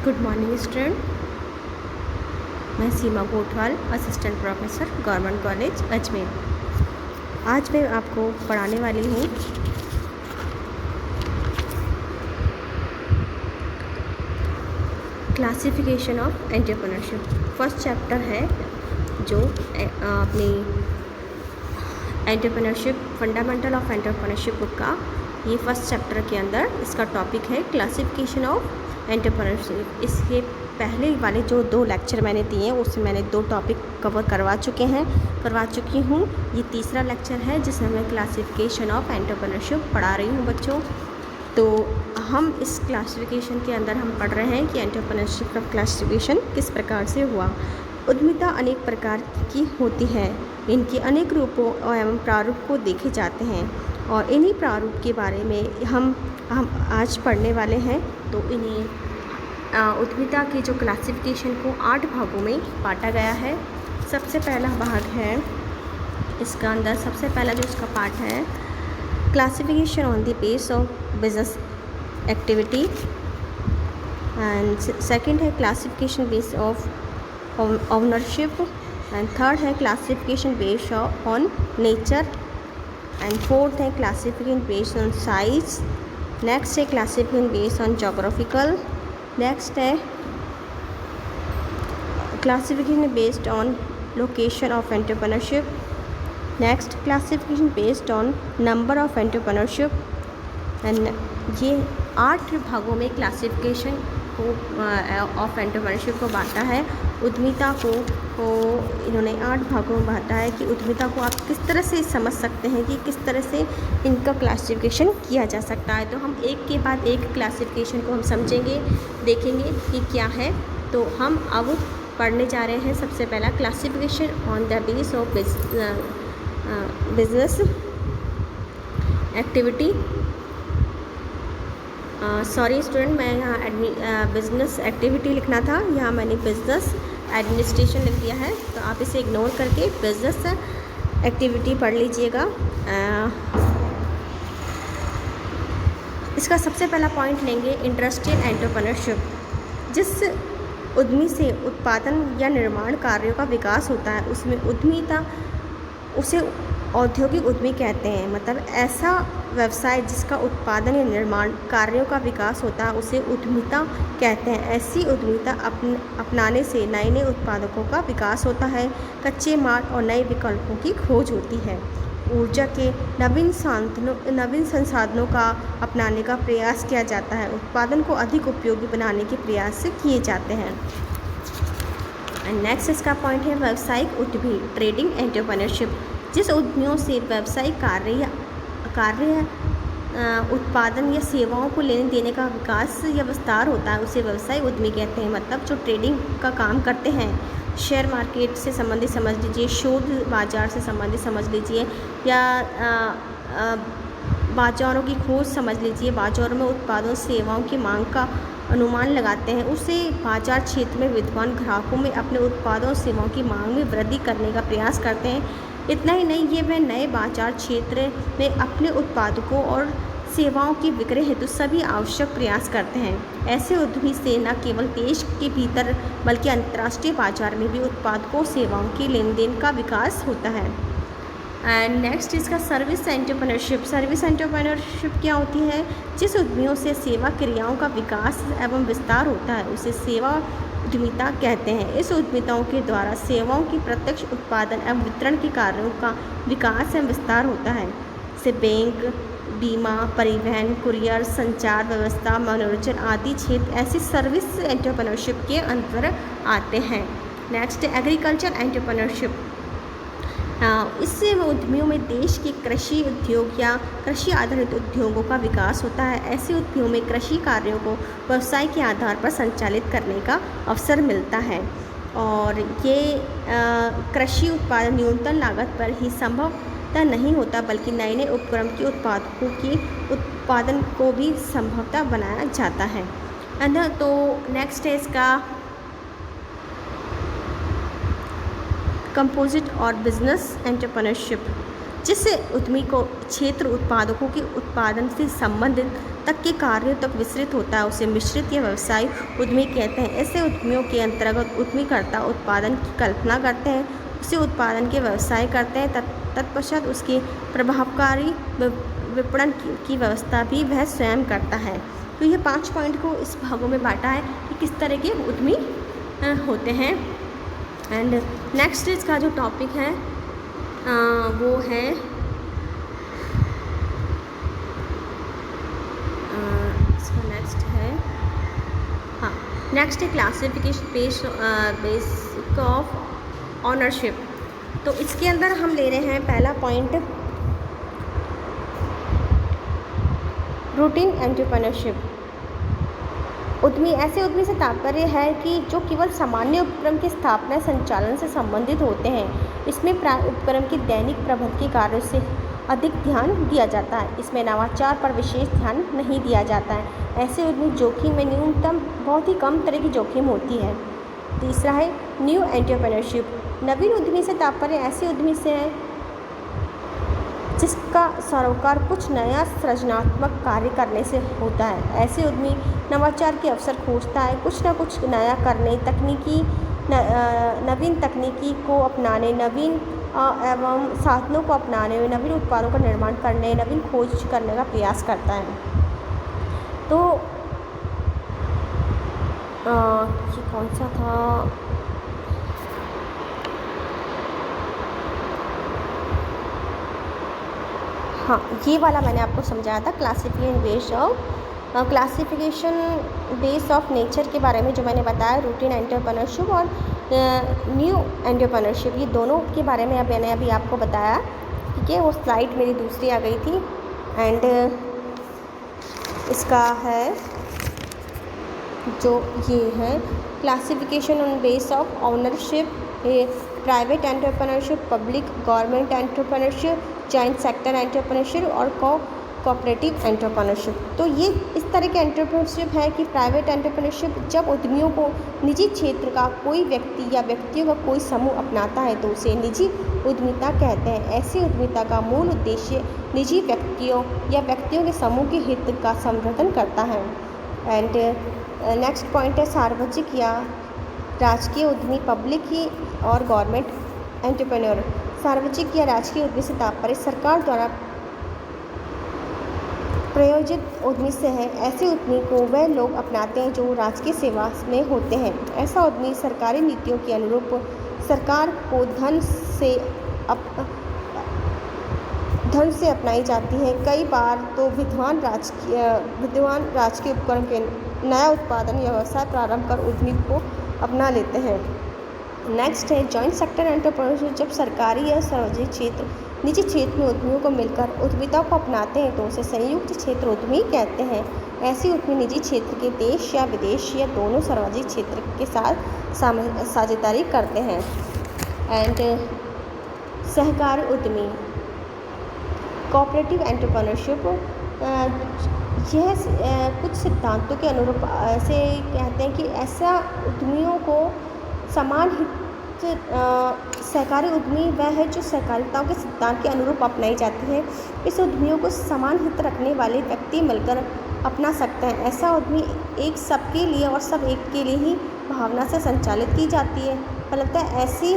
Good morning student. मैं Seema Kotwal, assistant professor, government college Ajmer. आज मैं आपको पढ़ाने वाली हूँ classification of entrepreneurship. First chapter है जो अपनी entrepreneurship fundamental of entrepreneurship book का ये फर्स्ट चैप्टर के अंदर इसका टॉपिक है क्लासिफिकेशन ऑफ एंटरप्रेन्योरशिप। इसके पहले वाले जो 2 लेक्चर मैंने दिए हैं उसमें मैंने 2 टॉपिक कवर करवा चुकी हूँ। ये तीसरा लेक्चर है जिसमें मैं क्लासिफिकेशन ऑफ एंटरप्रेन्योरशिप पढ़ा रही हूँ बच्चों। तो हम इस क्लासिफिकेशन के अंदर हम पढ़ रहे हैं कि एंटरप्रेन्योरशिप का क्लासिफिकेशन किस प्रकार से हुआ। उद्यमिता अनेक प्रकार की होती है। इनके अनेक रूपों एवं प्रारूप को देखे जाते हैं और इन्हीं प्रारूप के बारे में हम आज पढ़ने वाले हैं। तो इन्हीं उद्यमिता की जो क्लासिफिकेशन को 8 भागों में बांटा गया है। सबसे पहला भाग है इसका अंदर सबसे पहला जो इसका पार्ट है classification on the base of business activity, and second है classification base of ownership, and third है classification based on nature, and fourth है classification based on size. Next है classification based on geographical. Next है classification based on location of entrepreneurship. Next classification based on number of entrepreneurship. And ये 8 भागों में classification को of entrepreneurship को बांटा है। उद्यमिता को इन्होंने 8 भागों में बांटा है कि उद्यमिता को आप किस तरह से समझ सकते हैं कि किस तरह से इनका क्लासिफिकेशन किया जा सकता है। तो हम एक के बाद एक क्लासिफिकेशन को हम समझेंगे, देखेंगे कि क्या है। तो हम अब पढ़ने जा रहे हैं सबसे पहला classification on the base of business activity. Sorry student, मैं यहाँ बिजनेस एक्टिविटी लिखना था, यहाँ मैंने बिजनेस एडमिनिस्ट्रेशन लिख दिया है। तो आप इसे इग्नोर करके बिजनेस एक्टिविटी पढ़ लीजिएगा। इसका सबसे पहला पॉइंट लेंगे इंडस्ट्रियल एंटरप्रेन्योरशिप। जिस उद्यमी से उत्पादन या निर्माण कार्यों का विकास होता है उसमें उद्यमिता उसे औद्योगिक उद्यमी कहते हैं। मतलब ऐसा व्यवसाय जिसका उत्पादन या निर्माण कार्यों का विकास होता है उसे उद्यमिता कहते हैं। ऐसी उद्यमिता अपनाने से नए नए उत्पादकों का विकास होता है, कच्चे माल और नए विकल्पों की खोज होती है, ऊर्जा के नवीन संसाधनों का अपनाने का प्रयास किया जाता है, उत्पादन को अधिक उपयोगी बनाने के प्रयास किए जाते हैं। एंड नेक्स्ट इसका पॉइंट है व्यावसायिक उद्यमी ट्रेडिंग एंटरप्रेन्योरशिप। जिस उद्यमियों से व्यावसायिक कार्य उत्पादन या सेवाओं को लेने देने का विकास या विस्तार होता है उसे व्यवसायिक उद्यमी कहते हैं। मतलब जो ट्रेडिंग का काम करते हैं, शेयर मार्केट से संबंधित समझ लीजिए, शोध बाज़ार से संबंधित समझ लीजिए, या बाज़ारों की खोज समझ लीजिए, बाज़ारों में उत्पादों सेवाओं की मांग का अनुमान लगाते हैं, उसे बाजार क्षेत्र में विद्यमान ग्राहकों में अपने उत्पादों सेवाओं की मांग में वृद्धि करने का प्रयास करते हैं। इतना ही नहीं, ये वह नए बाजार क्षेत्र में अपने उत्पादकों और सेवाओं की विक्रय हेतु सभी आवश्यक प्रयास करते हैं। ऐसे उद्यमी से न केवल देश के भीतर बल्कि अंतर्राष्ट्रीय बाजार में भी उत्पादकों सेवाओं के लेन देन का विकास होता है। एंड नेक्स्ट इसका सर्विस एंटरप्रेन्योरशिप। सर्विस एंटरप्रेन्योरशिप क्या होती है? जिस उद्यमियों से सेवा क्रियाओं का विकास एवं विस्तार होता है उसे सेवा उद्यमिता कहते हैं। इस उद्यमिताओं के द्वारा सेवाओं की प्रत्यक्ष उत्पादन एवं वितरण के कार्यों का विकास एवं विस्तार होता है। जैसे बैंक, बीमा, परिवहन, कुरियर, संचार व्यवस्था, मनोरंजन आदि क्षेत्र ऐसी सर्विस एंटरप्रेन्योरशिप के अंतर आते हैं। Next agriculture entrepreneurship. इससे उद्यमियों में देश के कृषि उद्योग या कृषि आधारित उद्योगों का विकास होता है। ऐसे उद्यमियों में कृषि कार्यों को व्यवसाय के आधार पर संचालित करने का अवसर मिलता है और ये कृषि उत्पादन न्यूनतम लागत पर ही संभवतः नहीं होता बल्कि नए नए उपक्रम के उत्पादकों के उत्पादन को भी संभवतः बनाया जाता है। तो नेक्स्ट है इसका कंपोजिट और बिजनेस एंटरप्रेन्योरशिप। जिस उद्यमी को क्षेत्र उत्पादकों के उत्पादन से संबंधित तक के कार्यों तक विस्तृत होता है उसे मिश्रित या व्यवसायिक उद्यमी कहते हैं। ऐसे उद्यमियों के अंतर्गत उद्यमीकर्ता उत्पादन की कल्पना करते हैं, उसे उत्पादन के व्यवसाय करते हैं, तत्पश्चात उसके प्रभावकारी विपणन की व्यवस्था भी वह स्वयं करता है। तो ये 5 पॉइंट को इस भागों में बांटा है कि किस तरह के उद्यमी होते हैं। एंड नेक्स्ट इसका जो टॉपिक है वो है इसका नेक्स्ट है नेक्स्ट है क्लासिफिकेशन बेसिक ऑफ ऑनरशिप। तो इसके अंदर हम ले रहे हैं पहला पॉइंट रूटीन एंटरप्रेन्योरशिप। उद्यमी ऐसे उद्यमी से तात्पर्य है कि जो केवल सामान्य उपक्रम की स्थापना संचालन से संबंधित होते हैं। इसमें प्राय उपक्रम के दैनिक प्रबंध के कार्यों से अधिक ध्यान दिया जाता है। इसमें नवाचार पर विशेष ध्यान नहीं दिया जाता है। ऐसे उद्यमी जोखिम में न्यूनतम बहुत ही कम तरह की जोखिम होती है। तीसरा है न्यू एंटरप्रेन्योरशिप। नवीन उद्यमी से तात्पर्य ऐसे उद्यमी से है जिसका सरोकार कुछ नया सृजनात्मक कार्य करने से होता है। ऐसे उद्यमी नवाचार के अवसर खोजता है, कुछ ना कुछ नया करने, नवीन तकनीकी को अपनाने, नवीन एवं साधनों को अपनाने में, नवीन उत्पादों का निर्माण करने, नवीन खोज करने का प्रयास करता है। तो ये कौन सा था, हाँ ये वाला मैंने आपको समझाया था क्लासिफिकेशन बेस ऑफ नेचर के बारे में जो मैंने बताया, रूटीन एंटरप्रेन्योरशिप और न्यू एंटरप्रेन्योरशिप, ये दोनों के बारे में मैंने अभी आपको बताया। ठीक है, वो स्लाइड मेरी दूसरी आ गई थी। एंड इसका है जो ये है classification on base of ownership, private entrepreneurship, public government entrepreneurship, joint sector entrepreneurship और कोऑपरेटिव एंटरप्रेन्योरशिप। तो ये इस तरह के एंटरप्रेन्योरशिप है कि प्राइवेट एंटरप्रेन्योरशिप जब उद्यमियों को निजी क्षेत्र का कोई व्यक्ति या व्यक्तियों का कोई समूह अपनाता है तो उसे निजी उद्यमिता कहते हैं। ऐसी उद्यमिता का मूल उद्देश्य निजी व्यक्तियों या व्यक्तियों के समूह के हित का संवर्धन करता है। एंड नेक्स्ट पॉइंट है सार्वजनिक या राजकीय उद्यमी, पब्लिक ही और गवर्नमेंट एंटरप्रेन्योर। सार्वजनिक या राजकीय उद्यमी से तात्पर्य सरकार द्वारा प्रायोजित उद्यमी से है। ऐसे उद्यमी को वह लोग अपनाते हैं जो राजकीय सेवा में होते हैं। ऐसा उद्यमी सरकारी नीतियों के अनुरूप सरकार को धन से अपनाई जाती है। कई बार तो विद्वान राजकीय उपक्रम के नया उत्पादन या व्यवसाय प्रारंभ कर उद्यमी को अपना लेते हैं। नेक्स्ट है जॉइंट सेक्टर एंटरप्रेन्योरशिप। जब सरकारी या सार्वजनिक क्षेत्र निजी क्षेत्र में उद्यमियों को मिलकर उद्यमिता को अपनाते हैं तो उसे संयुक्त क्षेत्र उद्यमी कहते हैं। ऐसे उद्यमी निजी क्षेत्र के देश या विदेश या दोनों सार्वजनिक क्षेत्र के साथ साझेदारी करते हैं। एंड सहकारी उद्यमी कोऑपरेटिव एंटरप्रेन्योरशिप, यह कुछ सिद्धांतों के अनुरूप ऐसे कहते हैं कि ऐसा उद्यमियों को समान हित सहकारी उद्यमी वह है जो सहकारिताओं के सिद्धांत के अनुरूप अपनाई जाती है। इस उद्यमियों को समान हित रखने वाले व्यक्ति मिलकर अपना सकते हैं। ऐसा उद्यमी एक सबके लिए और सब एक के लिए ही भावना से संचालित की जाती है। फलतः ऐसी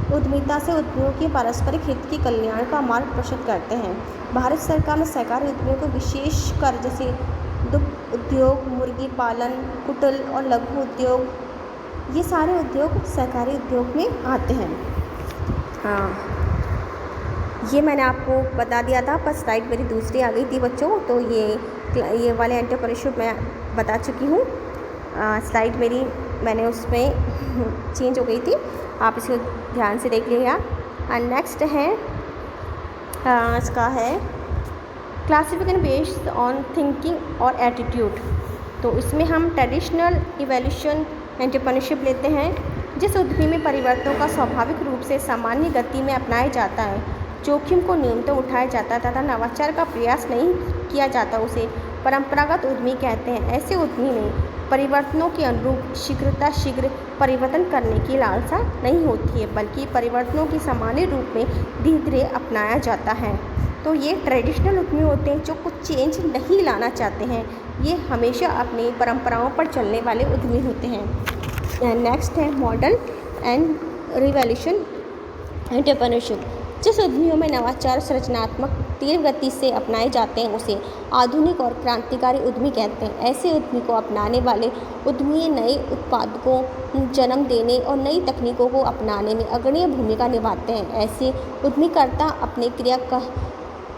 उद्यमिता से उद्यमियों के पारस्परिक हित के कल्याण का मार्ग प्रशस्त करते हैं। भारत सरकार ने सहकारी उद्यमियों को विशेष कर जैसे दुग्ध उद्योग, मुर्गी पालन, कुटिल और लघु उद्योग, ये सारे उद्योग सहकारी उद्योग में आते हैं। हाँ, ये मैंने आपको बता दिया था, पर स्लाइड मेरी दूसरी आ गई थी बच्चों, तो ये वाले एंटरप्रेन्योरशिप मैं बता चुकी हूँ। स्लाइड मेरी मैंने उसमें चेंज हो गई थी, आप इसको ध्यान से देख लीजिएगा। एंड नेक्स्ट है इसका है क्लासिफिकेशन बेस्ड ऑन थिंकिंग और एटीट्यूड। तो इसमें हम ट्रेडिशनल इवोल्यूशन एंटरप्रेन्योरशिप लेते हैं। जिस उद्यमी में परिवर्तनों का स्वाभाविक रूप से सामान्य गति में अपनाया जाता है, जोखिम को न्यूनतम उठाया जाता है तथा नवाचार का प्रयास नहीं किया जाता, उसे परंपरागत उद्यमी कहते हैं। ऐसे उद्यमी में परिवर्तनों के अनुरूप शीघ्र परिवर्तन करने की लालसा नहीं होती है, बल्कि परिवर्तनों की सामान्य रूप में धीरे धीरे अपनाया जाता है। तो ये ट्रेडिशनल उद्यमी होते हैं जो कुछ चेंज नहीं लाना चाहते हैं, ये हमेशा अपनी परंपराओं पर चलने वाले उद्यमी होते हैं। नेक्स्ट है मॉडर्न एंड रिवॉल्यूशन एंटरप्रेन्योरशिप। जिस उद्यमियों में नवाचार सृजनात्मक तीव्र गति से अपनाए जाते हैं उसे आधुनिक और क्रांतिकारी उद्यमी कहते हैं। ऐसे उद्यमी को अपनाने वाले उद्यमी नए उत्पादों को जन्म देने और नई तकनीकों को अपनाने में अग्रणी भूमिका निभाते हैं। ऐसे उद्यमीकर्ता अपने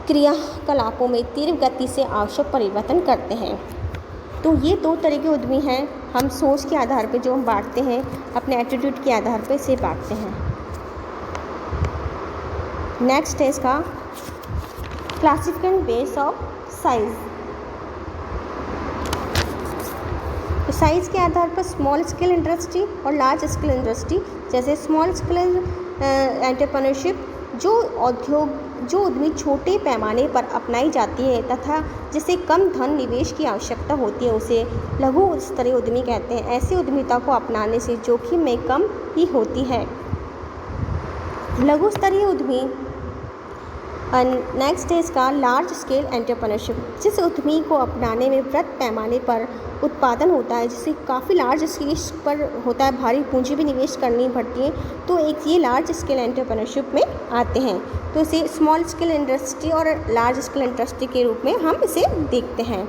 क्रियाकलापों में तीव्र गति से आवश्यक परिवर्तन करते हैं। तो ये दो तरह के उद्यमी हैं, हम सोच के आधार पर जो हम बांटते हैं, अपने एटीट्यूड के आधार पर इसे बांटते हैं। नेक्स्ट है इसका क्लासिफिकेशन बेस ऑफ साइज। तो साइज़ के आधार पर स्मॉल स्केल इंडस्ट्री और लार्ज स्केल इंडस्ट्री, जैसे स्मॉल स्केल एंटरप्रेन्योरशिप जो उद्यमी छोटे पैमाने पर अपनाई जाती है तथा जिसे कम धन निवेश की आवश्यकता होती है उसे लघु स्तरीय उद्यमी कहते हैं। ऐसे उद्यमिता को अपनाने से जोखिम में कम ही होती है। लघु स्तरीय उद्यमी। नेक्स्ट है इसका लार्ज स्केल एंटरप्रेन्योरशिप। जिस उद्यमी को अपनाने में बृहत पैमाने पर उत्पादन होता है, जिसे काफ़ी लार्ज स्केल पर होता है, भारी पूंजी भी निवेश करनी पड़ती है, तो एक ये लार्ज स्केल एंटरप्रेन्योरशिप में आते हैं। तो इसे स्मॉल स्केल इंडस्ट्री और लार्ज स्केल इंडस्ट्री के रूप में हम इसे देखते हैं।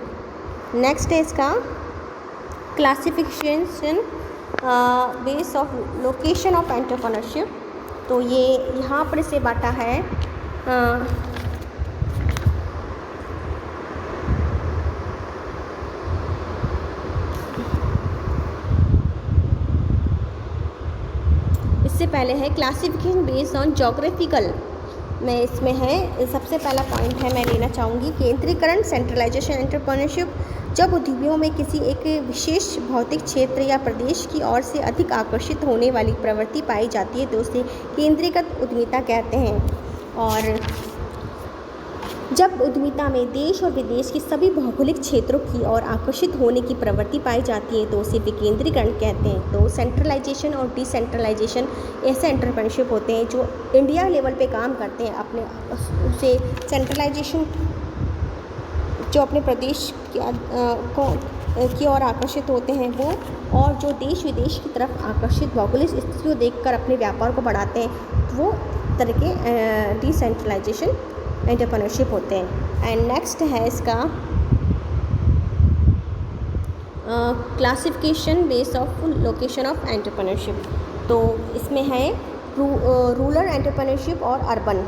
नेक्स्ट है इसका classification base of location of entrepreneurship. तो ये यहाँ पर इसे बांटा है इससे पहले है क्लासिफिकेशन बेस्ड ऑन जोग्राफिकल में इसमें है सबसे पहला पॉइंट है मैं लेना चाहूँगी केंद्रीकरण सेंट्रलाइजेशन एंटरप्रेन्योरशिप। जब उद्यमियों में किसी एक विशेष भौतिक क्षेत्र या प्रदेश की ओर से अधिक आकर्षित होने वाली प्रवृत्ति पाई जाती है तो उसे केंद्रीकृत उद्यमिता कहते हैं। और जब उद्यमिता में देश और विदेश के सभी भौगोलिक क्षेत्रों की ओर आकर्षित होने की प्रवृत्ति पाई जाती है तो उसे विकेंद्रीकरण कहते हैं। तो सेंट्रलाइजेशन और डिसेंट्रलाइजेशन ऐसे एंटरप्रेन्योरशिप होते हैं जो इंडिया लेवल पे काम करते हैं। अपने उसे सेंट्रलाइजेशन जो अपने प्रदेश की ओर आकर्षित होते हैं वो, और जो देश विदेश की तरफ आकर्षित भौगोलिक स्थिति को देखकर अपने व्यापार को बढ़ाते हैं वो तरह के डिसेंट्रलाइजेशन एंटरप्रेन्योरशिप होते हैं। एंड नेक्स्ट है इसका classification base of location of entrepreneurship. तो इसमें है रूरल एंटरप्रेन्योरशिप और अर्बन।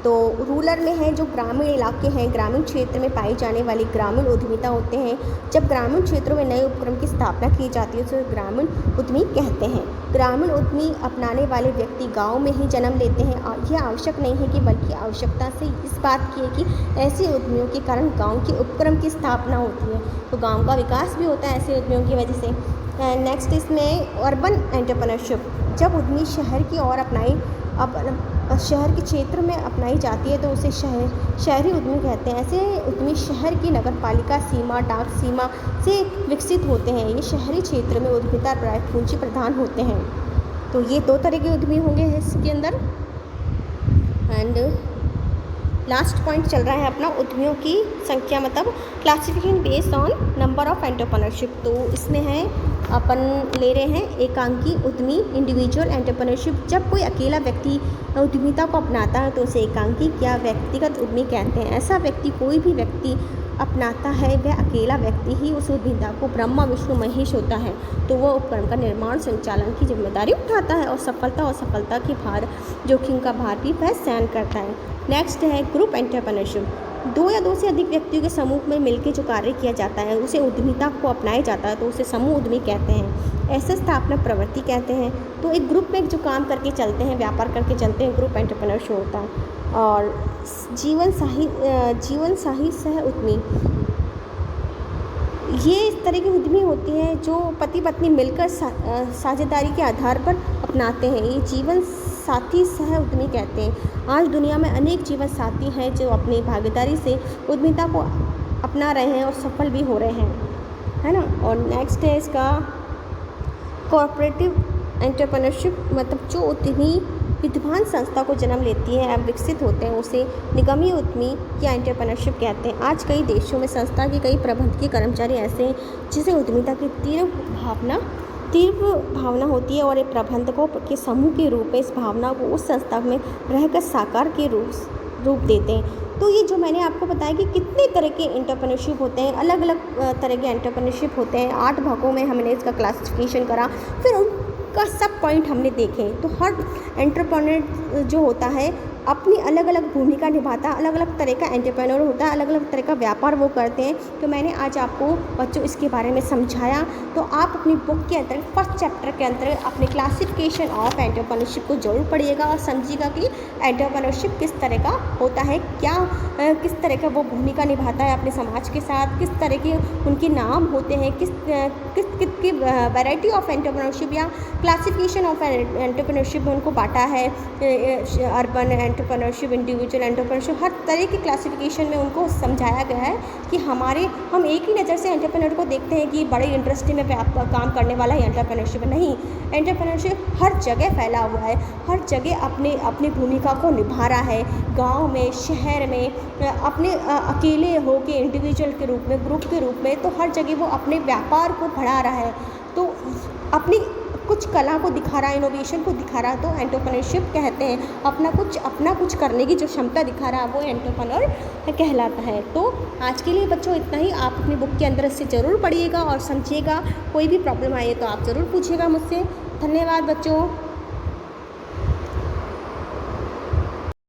तो रूरल में है जो ग्रामीण इलाके हैं, ग्रामीण क्षेत्र में पाई जाने वाली ग्रामीण उद्यमिता होते हैं। जब ग्रामीण क्षेत्रों में नए उपक्रम की स्थापना की जाती है तो ग्रामीण उद्यमी कहते हैं। ग्रामीण उद्यमी अपनाने वाले व्यक्ति गांव में ही जन्म लेते हैं। यह आवश्यक नहीं है कि बल्कि आवश्यकता से इस बात की है कि ऐसे उद्यमियों के कारण गाँव के उपक्रम की स्थापना होती है, तो गाँव का विकास भी होता है ऐसे उद्यमियों की वजह से। नेक्स्ट इसमें अर्बन एंटरप्रेन्योरशिप। जब उद्यमी शहर की ओर शहर के क्षेत्र में अपनाई जाती है तो उसे शहरी उद्यमी कहते हैं। ऐसे उद्यमी शहर की नगरपालिका सीमा, डाक सीमा से विकसित होते हैं। ये शहरी क्षेत्र में उद्यमिता प्राय पूंजी प्रधान होते हैं। तो ये दो तरह के उद्यमी होंगे इसके अंदर। एंड लास्ट पॉइंट चल रहा है अपना उद्यमियों की संख्या, मतलब classification based on number of entrepreneurship. तो इसमें है अपन ले रहे हैं एकांकी उद्यमी इंडिविजुअल एंटरप्रेन्योरशिप। जब कोई अकेला व्यक्ति उद्यमिता को अपनाता है तो उसे एकांकी या व्यक्तिगत उद्यमी कहते हैं। ऐसा व्यक्ति कोई भी व्यक्ति अपनाता है वह अकेला व्यक्ति ही उस उद्यमिता को ब्रह्मा विष्णु महेश होता है, तो वह उपकरण का निर्माण संचालन की जिम्मेदारी उठाता है और सफलता की जोखिम का भार भी वह सहन करता है। नेक्स्ट है ग्रुप एंटरप्रेन्योरशिप। दो या दो से अधिक व्यक्तियों के समूह में मिलकर जो कार्य किया जाता है उसे उद्यमिता को अपनाया जाता है तो उसे समूह उद्यमी कहते हैं। ऐसे स्थापना प्रवृत्ति कहते हैं। तो एक ग्रुप में जो काम करके चलते हैं, व्यापार करके चलते हैं, ग्रुप एंटरप्रेन्योरशिप होता है। और जीवन साही सह उद्यमी, ये इस तरह की उद्यमी होती हैं जो पति पत्नी मिलकर साझेदारी के आधार पर अपनाते हैं। ये जीवन साथी सह उद्यमी कहते हैं। आज दुनिया में अनेक जीवन साथी हैं जो अपनी भागीदारी से उद्यमिता को अपना रहे हैं और सफल भी हो रहे हैं। है ना। और नेक्स्ट है इसका कोऑपरेटिव एंटरप्रेन्योरशिप, मतलब जो उद्यमी विद्वान संस्था को जन्म लेती है एवं विकसित होते हैं उसे निगमीय उद्यमी या एंटरप्रेन्योरशिप कहते हैं। आज कई देशों में संस्था के कई प्रबंधकीय कर्मचारी ऐसे हैं जिसे उद्यमिता की तीव्र भावना होती है और एक प्रबंधकों के समूह के रूप में इस भावना को उस संस्था में रहकर साकार के रूप देते हैं। तो ये जो मैंने आपको बताया कि कितने तरह के एंटरप्रेन्योरशिप होते हैं, अलग अलग तरह के एंटरप्रेन्योरशिप होते हैं, 8 भागों में हमने इसका क्लासिफिकेशन करा, फिर उनका सब पॉइंट हमने देखे। तो हर एंटरप्रेन्योर जो होता है अपनी अलग अलग भूमिका निभाता है, अलग अलग तरह का एंटरप्रेन्योर होता है, अलग अलग तरह का व्यापार वो करते हैं। तो मैंने आज आपको बच्चों इसके बारे में समझाया। तो आप अपनी बुक के अंदर फर्स्ट चैप्टर के अंदर अपने क्लासिफिकेशन ऑफ एंटरप्रेन्योरशिप को जरूर पढ़िएगा और समझिएगा कि एंटरप्रेन्योरशिप किस तरह का होता है, क्या किस तरह का वो भूमिका निभाता है अपने समाज के साथ, किस तरह के उनके नाम होते हैं, किस की वैरायटी ऑफ एंटरप्रेन्योरशिप या क्लासिफिकेशन ऑफ एंटरप्रेन्योरशिप में उनको बांटा है, अर्बन एंटरप्रेन्योरशिप, इंडिविजुअल एंटरप्रेन्योरशिप, हर तरह की क्लासिफिकेशन में उनको समझाया गया है कि हम एक ही नज़र से एंटरप्रेन्योर को देखते हैं कि बड़े इंडस्ट्री में काम करने वाला ही एंटरप्रेन्योरशिप नहीं। एंटरप्रेन्योरशिप हर जगह फैला हुआ है, हर जगह अपनी भूमिका को निभा रहा है, गांव में, शहर में, अपने अकेले हो के इंडिविजुअल के रूप में, ग्रुप के रूप में, तो हर जगह वो अपने व्यापार को बढ़ा रहा है, तो अपनी कुछ कला को दिखा रहा है, इनोवेशन को दिखा रहा है, तो एंटरप्रेन्योरशिप कहते हैं। अपना कुछ करने की जो क्षमता दिखा रहा है वो एंटरप्रेन्योर कहलाता है। तो आज के लिए बच्चों इतना ही। आप अपनी बुक के अंदर इससे ज़रूर पढ़िएगा और समझिएगा। कोई भी प्रॉब्लम आए तो आप ज़रूर पूछिएगा मुझसे। धन्यवाद बच्चों।